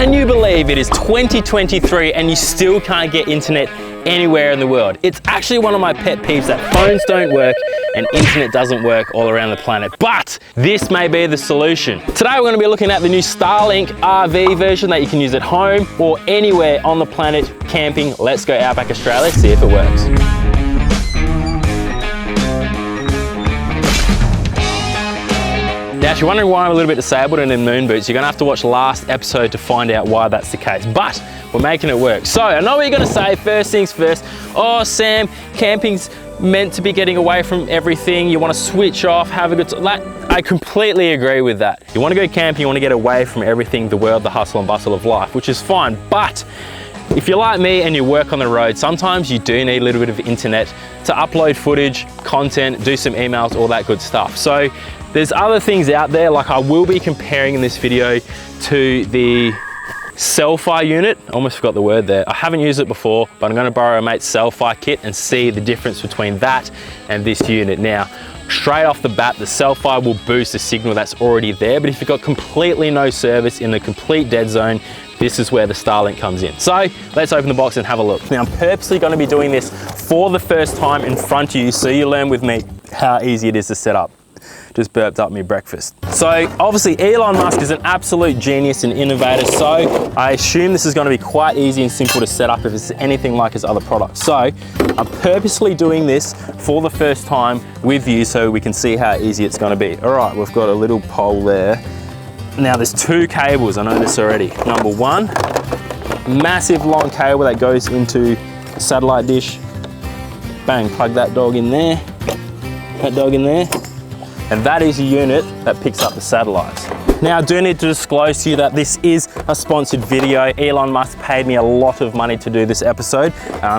Can you believe it is 2023 and you still can't get internet anywhere in the world? It's actually one of my pet peeves that phones don't work and internet doesn't work all around the planet. But this may be the solution. Today we're going to be looking at the new Starlink RV version that you can use at home or anywhere on the planet camping. Let's go Outback Australia, see if it works. Now, if you're wondering why I'm a little bit disabled and in moon boots, you're gonna have to watch last episode to find out why that's the case. But we're making it work. So I know what you're gonna say, first things first. Oh, Sam, camping's meant to be getting away from everything. You wanna switch off, have a good time. I completely agree with that. You wanna go camping, you wanna get away from everything, the world, the hustle and bustle of life, which is fine. But if you're like me and you work on the road, sometimes you do need a little bit of internet to upload footage, content, do some emails, all that good stuff. So there's other things out there, like I will be comparing in this video to the Cel-Fi unit. I almost forgot the word there. I haven't used it before, but I'm gonna borrow a mate's Cel-Fi kit and see the difference between that and this unit. Now, straight off the bat, the Cel-Fi will boost the signal that's already there, but if you've got completely no service in a complete dead zone, this is where the Starlink comes in. So let's open the box and have a look. Now, I'm purposely gonna be doing this for the first time in front of you so you learn with me how easy it is to set up. Just burped up me breakfast. So obviously Elon Musk is an absolute genius and innovator, so I assume this is going to be quite easy and simple to set up if it's anything like his other products. So I'm purposely doing this for the first time with you so we can see how easy it's going to be. All right, we've got a little pole there. Now there's two cables, I know this already. Number one, massive long cable that goes into the satellite dish. Bang, plug that dog in there, that dog in there. And that is a unit that picks up the satellites. Now, I do need to disclose to you that this is a sponsored video. Elon Musk paid me a lot of money to do this episode,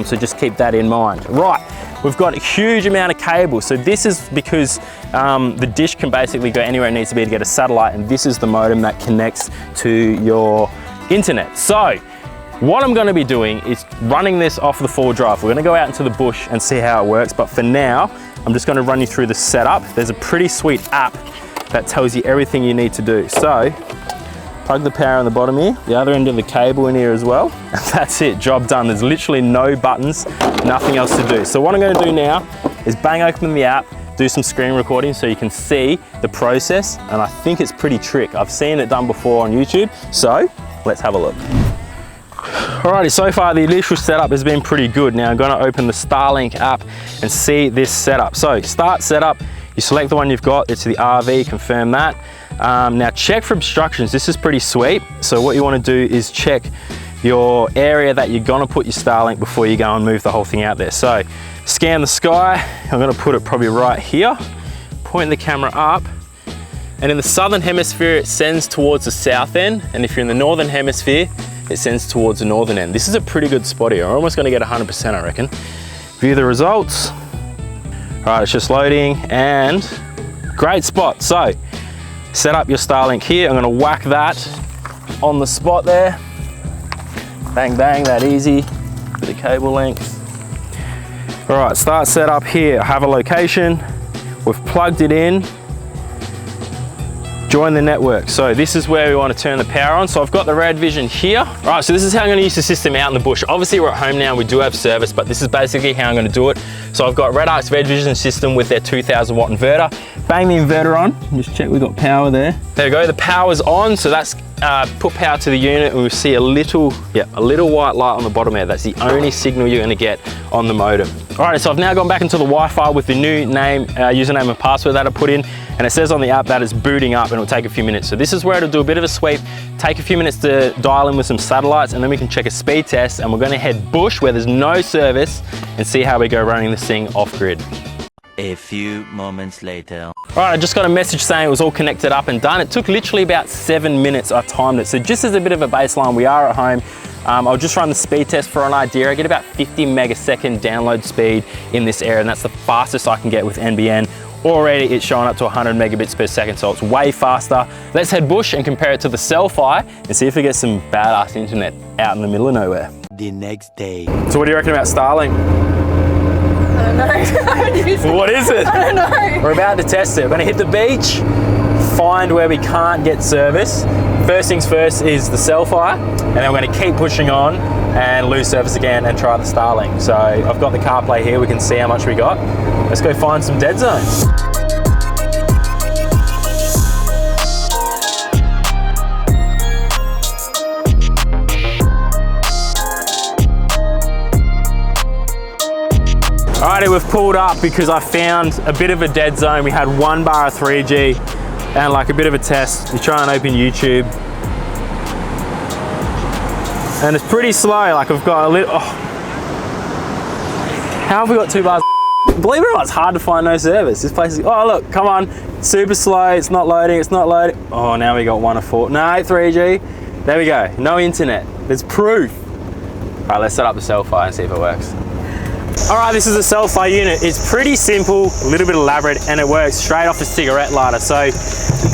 so just keep that in mind. Right, we've got a huge amount of cable. So this is because the dish can basically go anywhere it needs to be to get a satellite, and this is the modem that connects to your internet. So what I'm going to be doing is running this off the 4-drive. We're going to go out into the bush and see how it works, but for now, I'm just going to run you through the setup. There's a pretty sweet app that tells you everything you need to do. So, plug the power on the bottom here, the other end of the cable in here as well, and that's it, job done. There's literally no buttons, nothing else to do. So what I'm going to do now is bang open the app, do some screen recording so you can see the process, and I think it's pretty trick. I've seen it done before on YouTube, so let's have a look. Alrighty, so far the initial setup has been pretty good. Now I'm going to open the Starlink app and see this setup. So start setup, you select the one you've got, it's the RV, confirm that. Now check for obstructions, this is pretty sweet. So what you want to do is check your area that you're going to put your Starlink before you go and move the whole thing out there. So scan the sky, I'm going to put it probably right here, point the camera up, and in the southern hemisphere it sends towards the south end, and if you're in the northern hemisphere it sends towards the northern end. This is a pretty good spot here. I'm almost going to get 100%, I reckon. View the results. All right, it's just loading, and great spot. So set up your Starlink here. I'm going to whack that on the spot there. Bang, bang, that easy. Bit of cable length. All right, start setup here. I have a location. We've plugged it in. Join the network. So this is where we want to turn the power on. So I've got the Red Vision here. All right, so this is how I'm going to use the system out in the bush. Obviously we're at home now, we do have service, but this is basically how I'm going to do it. So I've got Redarc's Red Vision system with their 2000 watt inverter. Bang the inverter on, just check we've got power there. There we go, the power's on, so that's put power to the unit, and we'll see a little white light on the bottom there. That's the only signal you're going to get on the modem. All right, so I've now gone back into the Wi-Fi with the new name, username and password that I put in, and it says on the app that it's booting up and it'll take a few minutes. So this is where it'll do a bit of a sweep, take a few minutes to dial in with some satellites, and then we can check a speed test, and we're going to head bush where there's no service and see how we go running this thing off grid. A few moments later. All right, I just got a message saying it was all connected up and done. It took literally about 7 minutes, I timed it. So just as a bit of a baseline, we are at home. I'll just run the speed test for an idea. I get about 50 megasecond download speed in this area, and that's the fastest I can get with NBN. Already it's showing up to 100 megabits per second, so it's way faster. Let's head bush and compare it to the Cel-Fi and see if we get some badass internet out in the middle of nowhere. The next day. So what do you reckon about Starlink? I don't know. What is it? I don't know. We're about to test it. We're gonna hit the beach, find where we can't get service. First things first is the Cel-Fi, and then we're going to keep pushing on and lose service again and try the Starlink. So I've got the CarPlay here, we can see how much we got. Let's go find some dead zones. Alrighty, we've pulled up because I found a bit of a dead zone. We had 1 bar of 3G and like a bit of a test. You try and open YouTube. And it's pretty slow, like I've got a little, How have we got 2 bars? Believe it or not, it's hard to find no service. This place is, oh look, come on. Super slow, it's not loading, it's not loading. Oh, now we got 1 of 4. No, 3G. There we go, no internet. There's proof. All right, let's set up the Cel-Fi and see if it works. All right, this is a Cel-Fi unit. It's pretty simple, a little bit elaborate, and it works straight off a cigarette lighter. So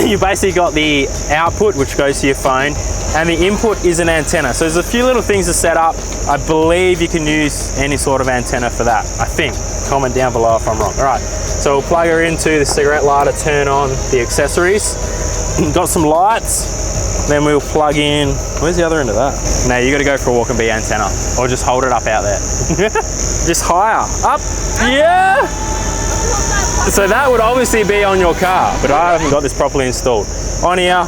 you basically got the output, which goes to your phone, and the input is an antenna. So there's a few little things to set up. I believe you can use any sort of antenna for that, I think. Comment down below if I'm wrong. All right, so we'll plug her into the cigarette lighter, turn on the accessories. Got some lights. Then we'll plug in, where's the other end of that? No, you gotta go for a walk and be antenna, or just hold it up out there. Just higher, up, yeah! So that would obviously be on your car, but I haven't got this properly installed. On here,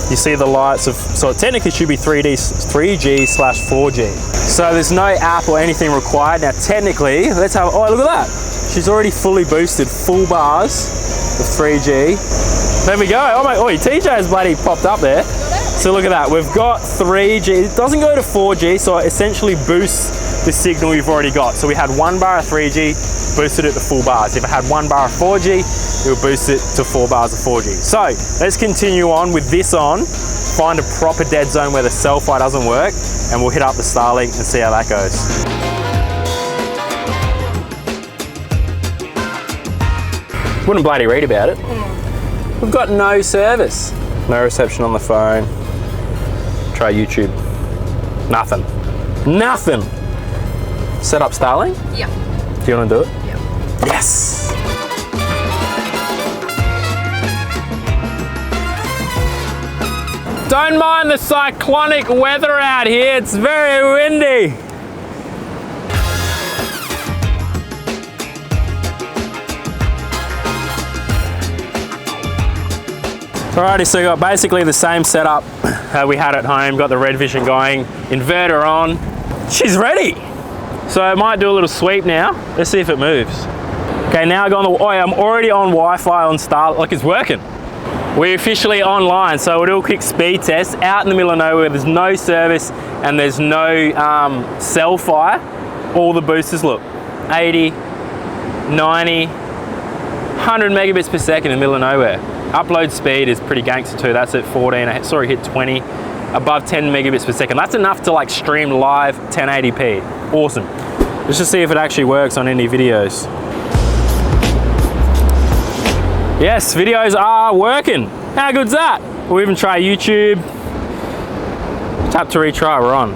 you see the lights of, so it technically should be 3G/4G. So there's no app or anything required. Now technically, let's have, oh look at that. She's already fully boosted, full bars of 3G. There we go, oh my, oh, TJ's bloody popped up there. So look at that, we've got 3G, it doesn't go to 4G, so it essentially boosts the signal you've already got. So we had 1 bar of 3G, boosted it to full bars. If it had 1 bar of 4G, it will boost it to 4 bars of 4G. So let's continue on with this on, find a proper dead zone where the Cel-Fi doesn't work, and we'll hit up the Starlink and see how that goes. Wouldn't bloody read about it. We've got no service. No reception on the phone. Try YouTube. Nothing. Nothing. Set up Starlink? Yeah. Do you want to do it? Yeah. Yes! Don't mind the cyclonic weather out here. It's very windy. Alrighty, so we got basically the same setup we had at home, got the red vision going, inverter on. She's ready. So I might do a little sweep now. Let's see if it moves. Okay, now I go on the, oh yeah, I'm already on Wi-Fi on Starlink, like it's working. We're officially online, so we'll do a quick speed test out in the middle of nowhere. There's no service and there's no Cel-Fi. All the boosters, look, 80, 90, 100 megabits per second in the middle of nowhere. Upload speed is pretty gangster too. That's at 14, I saw it hit 20, above 10 megabits per second. That's enough to like stream live 1080p. Awesome. Let's just see if it actually works on any videos. Yes, videos are working. How good's that? We'll even try YouTube. Tap to retry, we're on.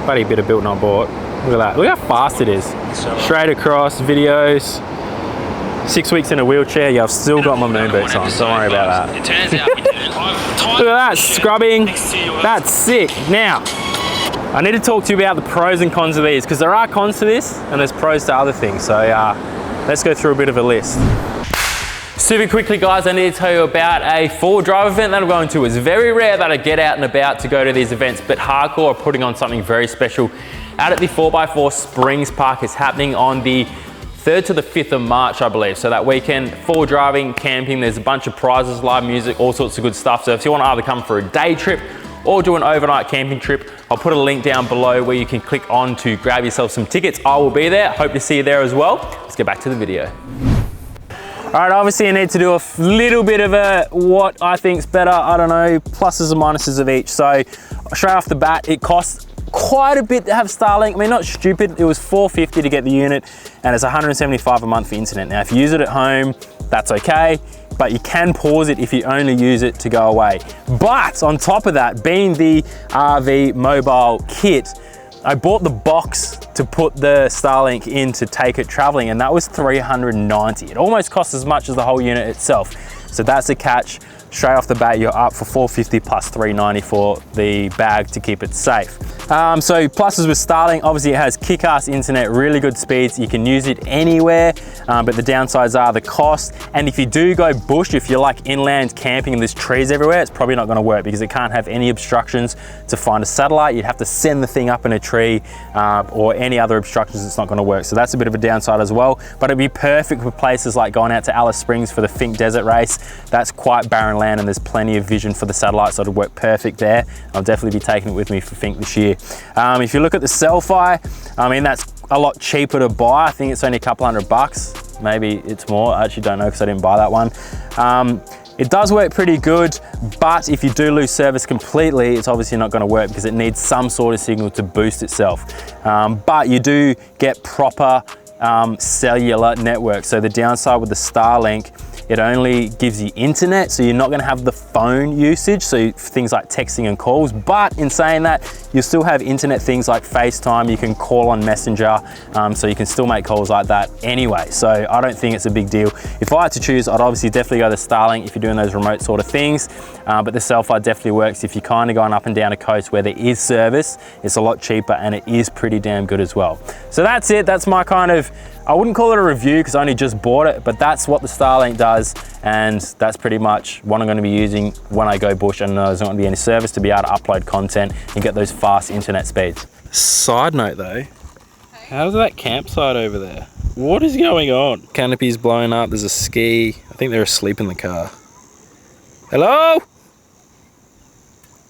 Bloody bit of built not bought. Look at that, look how fast it is. Straight across, videos. 6 weeks in a wheelchair, yeah, I've still got my moon boots on, don't worry about that. Look at that, scrubbing, that's sick. Now, I need to talk to you about the pros and cons of these, because there are cons to this, and there's pros to other things, so let's go through a bit of a list. Super quickly guys, I need to tell you about a four-wheel drive event that I'm going to. It's very rare that I get out and about to go to these events, but Hardkorr are putting on something very special out at the 4x4 Springs Park. It's happening on the 3rd to the 5th of March, I believe. So that weekend, four-wheel driving, camping, there's a bunch of prizes, live music, all sorts of good stuff. So if you want to either come for a day trip or do an overnight camping trip, I'll put a link down below where you can click on to grab yourself some tickets. I will be there, hope to see you there as well. Let's get back to the video. All right, obviously you need to do a little bit of a, what I think's better, I don't know, pluses and minuses of each. So straight off the bat, it costs quite a bit to have Starlink. I mean, not stupid, it was $450 to get the unit and it's $175 a month for internet. Now, if you use it at home, that's okay, but you can pause it if you only use it to go away. But on top of that, being the RV mobile kit, I bought the box to put the Starlink in to take it traveling, and that was $390. It almost costs as much as the whole unit itself. So that's the catch. Straight off the bat, you're up for $450 plus $390 for the bag to keep it safe. So pluses with Starlink, obviously it has kick-ass internet, really good speeds. You can use it anywhere, but the downsides are the cost. And if you do go bush, if you're like inland camping and there's trees everywhere, it's probably not gonna work because it can't have any obstructions to find a satellite. You'd have to send the thing up in a tree or any other obstructions, it's not gonna work. So that's a bit of a downside as well, but it'd be perfect for places like going out to Alice Springs for the Fink Desert Race. That's quite barren land and there's plenty of vision for the satellite, so it'll work perfect there. I'll definitely be taking it with me for Fink this year. If you look at the Cel-Fi, I mean, that's a lot cheaper to buy. I think it's only a couple $100, maybe it's more. I actually don't know because I didn't buy that one. It does work pretty good, but if you do lose service completely, it's obviously not gonna work because it needs some sort of signal to boost itself. But you do get proper cellular network. So the downside with the Starlink, it only gives you internet, so you're not gonna have the phone usage, so things like texting and calls, but in saying that, you'll still have internet things like FaceTime, you can call on Messenger, so you can still make calls like that anyway. So I don't think it's a big deal. If I had to choose, I'd obviously definitely go the Starlink if you're doing those remote sort of things, but the Cel-Fi definitely works if you're kind of going up and down a coast where there is service. It's a lot cheaper and it is pretty damn good as well. So that's it, that's my kind of, I wouldn't call it a review because I only just bought it, but that's what the Starlink does, and that's pretty much what I'm going to be using when I go bush and there's not going to be any service to be able to upload content and get those fast internet speeds. Side note though, how's that campsite over there? What is going on? Canopy's blowing up, there's a ski. I think they're asleep in the car. Hello?